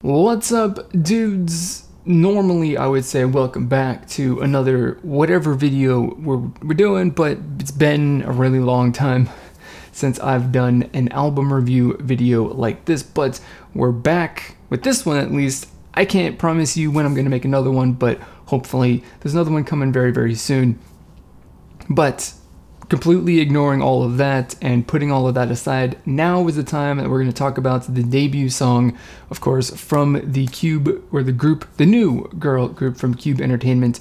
What's up, dudes? Normally I would say welcome back to another whatever video we're doing, but it's been a really long time since I've done an album review video like this, but we're back with this one at least. I can't promise you when I'm going to make another one, but hopefully there's another one coming very, very soon. But completely ignoring all of that and putting all of that aside, now is the time that we're going to talk about the debut song, of course, from the Cube, or the group, the new girl group from Cube Entertainment,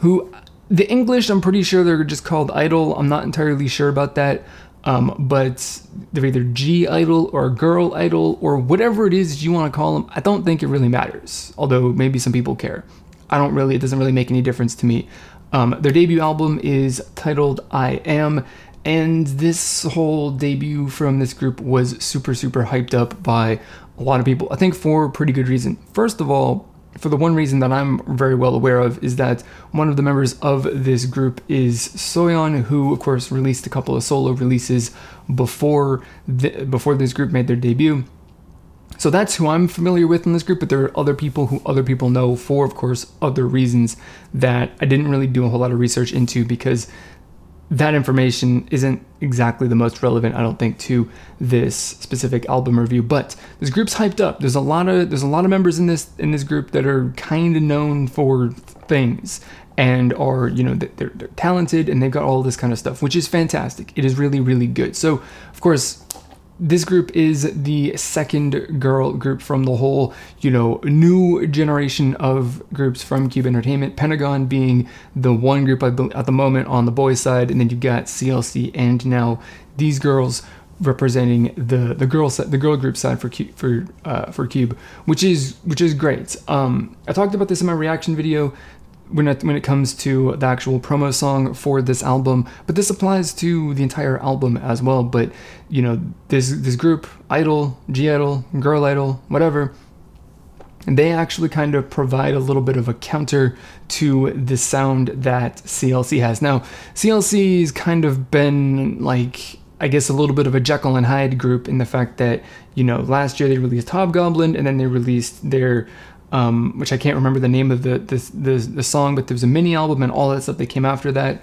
who, the English, I'm pretty sure they're just called I-DLE. I'm not entirely sure about that, but they're either G-Idol or Girl Idol or whatever it is you want to call them. I don't think it really matters, although maybe some people care. It doesn't really make any difference to me. Their debut album is titled I Am, and this whole debut from this group was super hyped up by a lot of people, I think for a pretty good reason. First of all, for the one reason that I'm very well aware of is that one of the members of this group is Soyeon, who of course released a couple of solo releases before this group made their debut. So that's who I'm familiar with in this group, but there are other people who other people know for, of course, other reasons that I didn't really do a whole lot of research into, because that information isn't exactly the most relevant, I don't think, to this specific album review. But this group's hyped up. There's a lot of members in this group that are kind of known for things and are, you know, they're talented and they've got all this kind of stuff, which is fantastic. It is really good. So, of course, this group is the second girl group from the whole, you know, new generation of groups from Cube Entertainment. Pentagon being the one group at the moment on the boys' side, and then you've got CLC, and now these girls representing the girl group side for Cube, which is great. I talked about this in my reaction video when it comes to the actual promo song for this album, but this applies to the entire album as well. But you know, this group, I-DLE, G-Idol, Girl Idol, whatever, they actually kind of provide a little bit of a counter to the sound that CLC has. Now, CLC's kind of been, like, I guess, a little bit of a Jekyll and Hyde group in the fact that, you know, last year they released Hobgoblin, and then they released their which I can't remember the name of the song, but there was a mini album and all that stuff that came after that.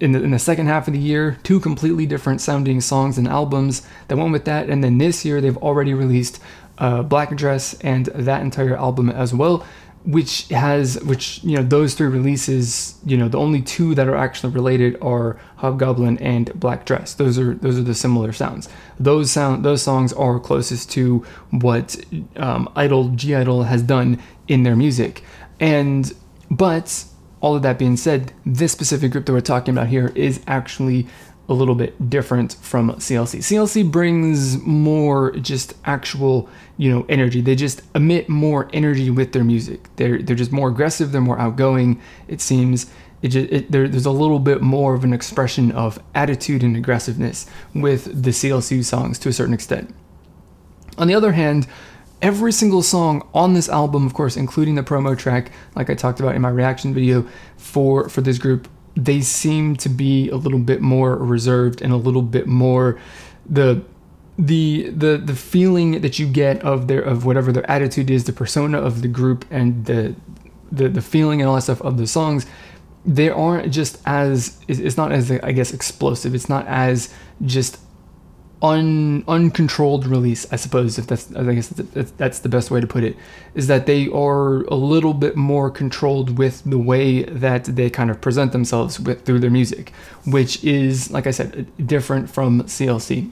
In the second half of the year, two completely different sounding songs and albums that went with that. And then this year they've already released Black Dress and that entire album as well, which you know, those three releases, you know, the only two that are actually related are Hobgoblin and Black Dress. Those are the similar sounds. Those songs are closest to what I-DLE, G-Idol has done in their music. But all of that being said, this specific group that we're talking about here is actually a little bit different from CLC. CLC brings more just actual, you know, energy. They just emit more energy with their music. They're just more aggressive. They're more outgoing. It seems there's a little bit more of an expression of attitude and aggressiveness with the CLC songs to a certain extent. On the other hand, every single song on this album, of course, including the promo track, like I talked about in my reaction video for this group, they seem to be a little bit more reserved and a little bit more the feeling that you get of whatever their attitude is, the persona of the group, and the feeling and all that stuff of the songs. They aren't just as, it's not as, I guess, explosive. It's not as just uncontrolled release, I suppose, if that's the best way to put it, is that they are a little bit more controlled with the way that they kind of present themselves through their music, which is, like I said, different from CLC,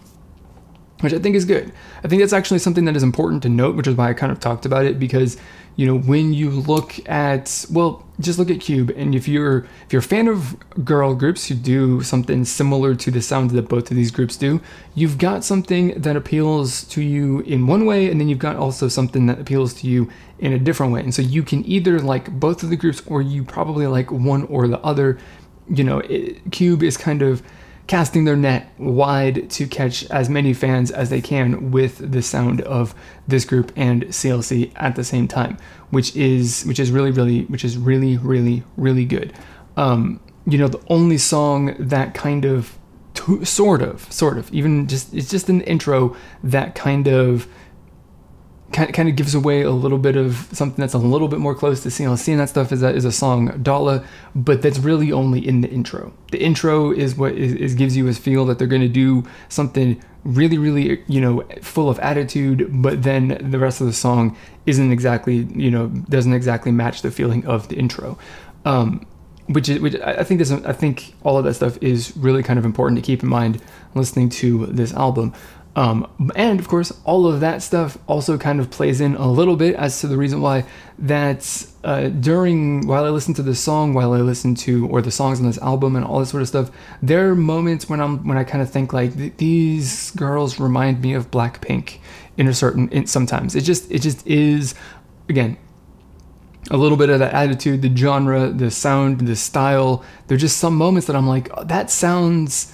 which I think is good. I think that's actually something that is important to note, which is why I kind of talked about it, because, you know, when you look at, well, just look at Cube, and if you're a fan of girl groups who do something similar to the sound that both of these groups do, you've got something that appeals to you in one way, and then you've got also something that appeals to you in a different way. And so you can either like both of the groups, or you probably like one or the other. You know, Cube is kind of casting their net wide to catch as many fans as they can with the sound of this group and CLC at the same time, which is really good. You know, the only song that kind of sort of even just, it's just an intro that kind of kind of gives away a little bit of something that's a little bit more close to seeing that stuff is a song I-DLE, but that's really only in the intro. The intro is what gives you a feel that they're going to do something really, really, you know, full of attitude, but then the rest of the song isn't exactly, you know, doesn't exactly match the feeling of the intro. Which I think all of that stuff is really kind of important to keep in mind listening to this album. And of course, all of that stuff also kind of plays in a little bit as to the reason why that while I listen to this song, or the songs on this album and all this sort of stuff, there are moments when I kind of think like these girls remind me of BlackPink sometimes. It just is, again, a little bit of that attitude, the genre, the sound, the style. There's just some moments that I'm like, oh, that sounds.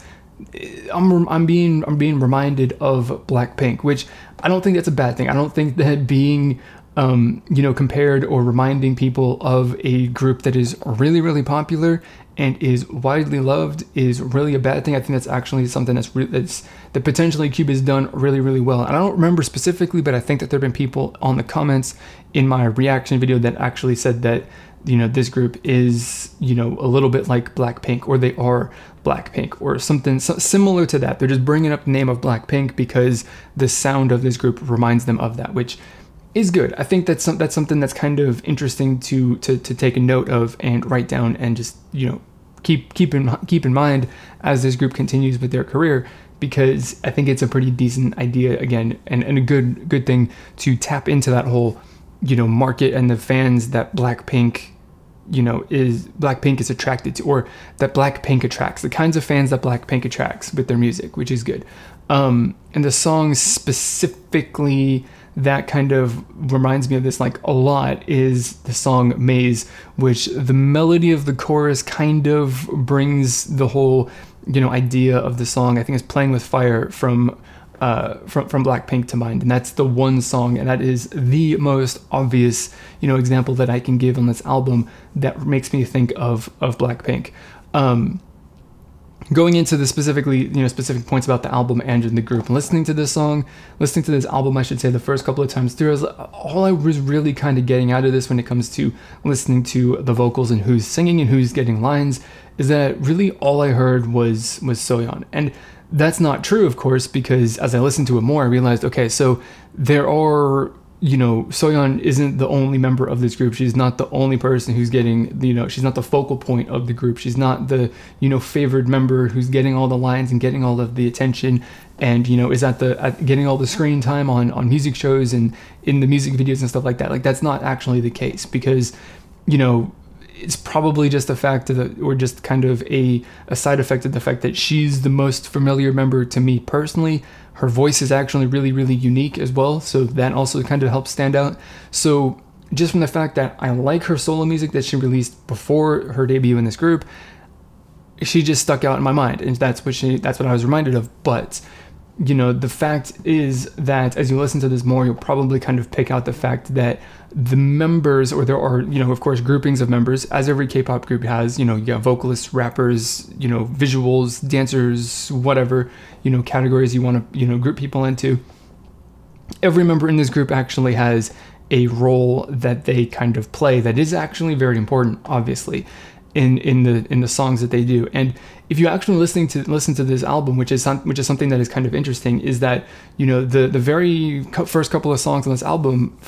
I'm being reminded of BlackPink, which I don't think that's a bad thing. I don't think that being compared or reminding people of a group that is really, really popular and is widely loved is really a bad thing. I think that's actually something that potentially Cube has done really, really well. And I don't remember specifically, but I think that there have been people on the comments in my reaction video that actually said that, you know, this group is, you know, a little bit like BlackPink, or they are BlackPink, or something similar to that. They're just bringing up the name of BlackPink because the sound of this group reminds them of that, which is good. I think that's something that's kind of interesting to take a note of and write down and just, you know, keep in mind as this group continues with their career, because I think it's a pretty decent idea, again, and a good thing to tap into that whole, you know, market and the fans that BlackPink is attracted to, or that BlackPink attracts, the kinds of fans that BlackPink attracts with their music, which is good. And the song specifically that kind of reminds me of this like a lot is the song Maze, which the melody of the chorus kind of brings the whole, you know, idea of the song. I think it's Playing with Fire from BlackPink to mind, and that's the one song, and that is the most obvious, you know, example that I can give on this album that makes me think of BlackPink. Going into the specific points about the album and the group, and listening to this album, I should say, the first couple of times through, all I was really kind of getting out of this when it comes to listening to the vocals and who's singing and who's getting lines, is that really all I heard was Soyeon. And that's not true, of course, because as I listened to it more, I realized, okay, so there are, you know, Soyeon isn't the only member of this group. She's not the only person who's getting, you know, she's not the focal point of the group. She's not the, you know, favored member who's getting all the lines and getting all of the attention and, you know, is getting all the screen time on music shows and in the music videos and stuff like that. Like, that's not actually the case, because, you know, it's probably just a fact of or just kind of a side effect of the fact that she's the most familiar member to me personally. Her voice is actually really, really unique as well, so that also kind of helps stand out. So just from the fact that I like her solo music that she released before her debut in this group, she just stuck out in my mind, and that's what I was reminded of. But, you know, the fact is that as you listen to this more, you'll probably kind of pick out the fact that the members, or there are, you know, of course, groupings of members, as every K-pop group has, you know, you have vocalists, rappers, you know, visuals, dancers, whatever, you know, categories you want to, you know, group people into. Every member in this group actually has a role that they kind of play that is actually very important, obviously, in the songs that they do. And if you actually listen to this album, which is something that is kind of interesting, is that, you know, the very first couple of songs on this album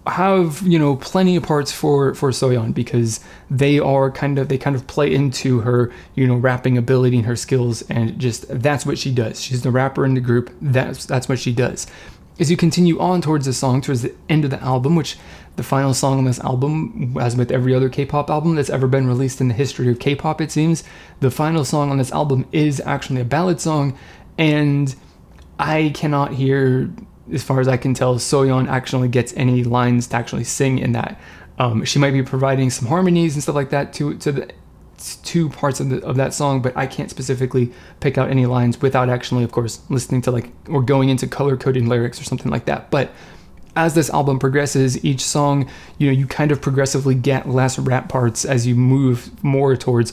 have, you know, plenty of parts for Soyeon, because they kind of play into her, you know, rapping ability and her skills, and just that's what she does. She's the rapper in the group. That's what she does. As you continue on towards the end of the album, which the final song on this album, as with every other K-pop album that's ever been released in the history of K-pop, it seems, the final song on this album is actually a ballad song, and I cannot hear, as far as I can tell, Soyeon actually gets any lines to actually sing in that. She might be providing some harmonies and stuff like that to the two parts of that song, but I can't specifically pick out any lines without actually, of course, listening to or going into color-coded lyrics or something like that. But as this album progresses, each song, you kind of progressively get less rap parts as you move more towards,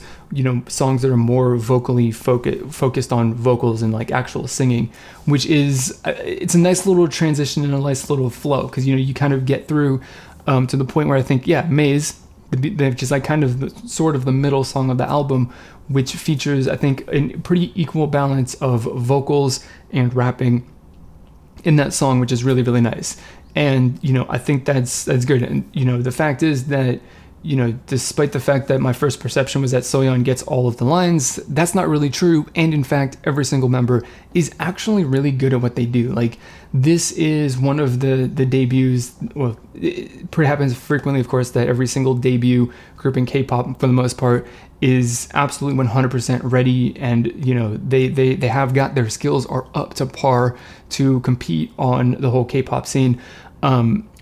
songs that are more vocally focused on vocals and like actual singing, which is, it's a nice little transition and a nice little flow, because, you kind of get through to the point where I think, yeah, Maze, which is like kind of sort of the middle song of the album, which features, I think, a pretty equal balance of vocals and rapping in that song, which is really, really nice. And, I think that's good. And, the fact is that, despite the fact that my first perception was that Soyeon gets all of the lines, that's not really true. And in fact, every single member is actually really good at what they do. Like, this is one of the debuts, well, it happens frequently, of course, that every single debut group in K-pop, for the most part, is absolutely 100% ready, and they have got their skills are up to par to compete on the whole K-pop scene,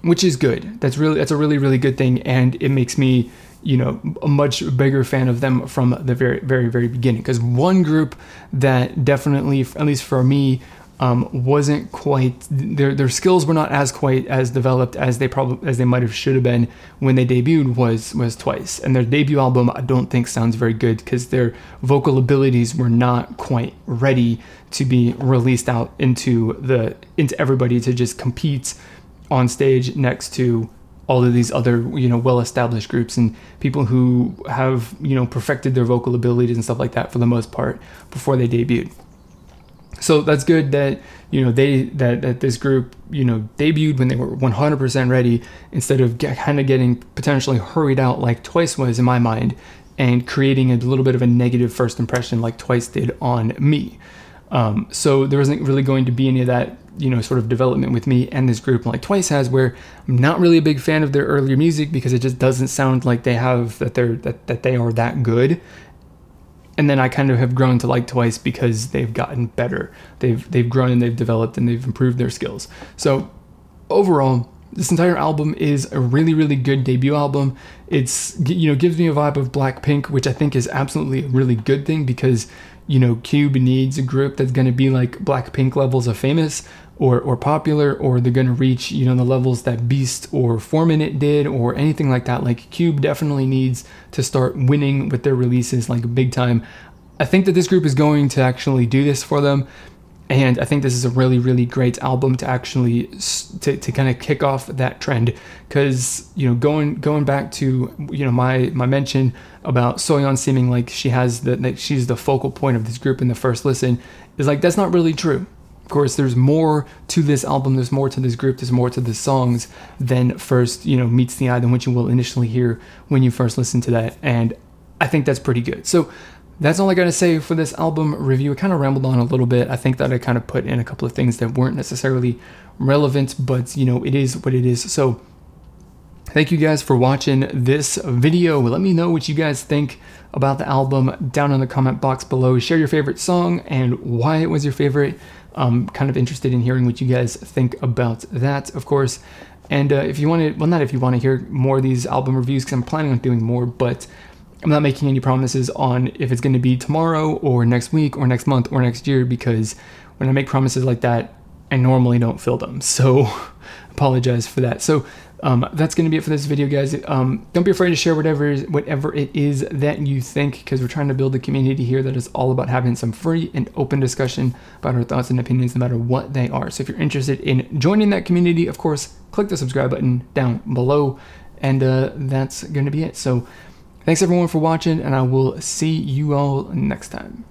which is good. That's a really, really good thing, and it makes me a much bigger fan of them from the very, very, very beginning. Because one group that definitely, at least for me, wasn't quite, their skills were not as quite as developed as they might have should have been when they debuted was Twice. And their debut album, I don't think sounds very good, because their vocal abilities were not quite ready to be released out into everybody to just compete on stage next to all of these other well-established groups and people who have perfected their vocal abilities and stuff like that for the most part before they debuted. So that's good that that this group debuted when they were 100% ready, instead of kind of getting potentially hurried out like Twice was in my mind, and creating a little bit of a negative first impression like Twice did on me. So there wasn't really going to be any of that sort of development with me and this group like Twice has, where I'm not really a big fan of their earlier music because it just doesn't sound like they are that good. And then I kind of have grown to like Twice because they've gotten better. They've grown and they've developed and they've improved their skills. So overall, this entire album is a really, really good debut album. It's, gives me a vibe of BlackPink, which I think is absolutely a really good thing, because, Cube needs a group that's going to be like BlackPink levels of famous or popular, or they're going to reach, the levels that Beast or 4Minute did, or anything like that. Like, Cube definitely needs to start winning with their releases, like, big time. I think that this group is going to actually do this for them. And I think this is a really, really great album to actually to kind of kick off that trend, because going back to my mention about Soyeon seeming like she's the focal point of this group in the first listen, is like, that's not really true. Of course, there's more to this album, there's more to this group, there's more to the songs than first meets the eye, than what you will initially hear when you first listen to that, and I think that's pretty good. So that's all I gotta say for this album review. I kind of rambled on a little bit. I think that I kind of put in a couple of things that weren't necessarily relevant, but it is what it is. So thank you guys for watching this video. Let me know what you guys think about the album down in the comment box below. Share your favorite song and why it was your favorite. I'm kind of interested in hearing what you guys think about that, of course. And if you want to, well, not if you want to hear more of these album reviews, because I'm planning on doing more, but I'm not making any promises on if it's going to be tomorrow or next week or next month or next year, because when I make promises like that, I normally don't fill them. So apologize for that. So that's going to be it for this video, guys. Don't be afraid to share whatever it is that you think, because we're trying to build a community here that is all about having some free and open discussion about our thoughts and opinions, no matter what they are. So if you're interested in joining that community, of course, click the subscribe button down below, and that's going to be it. So thanks everyone for watching, and I will see you all next time.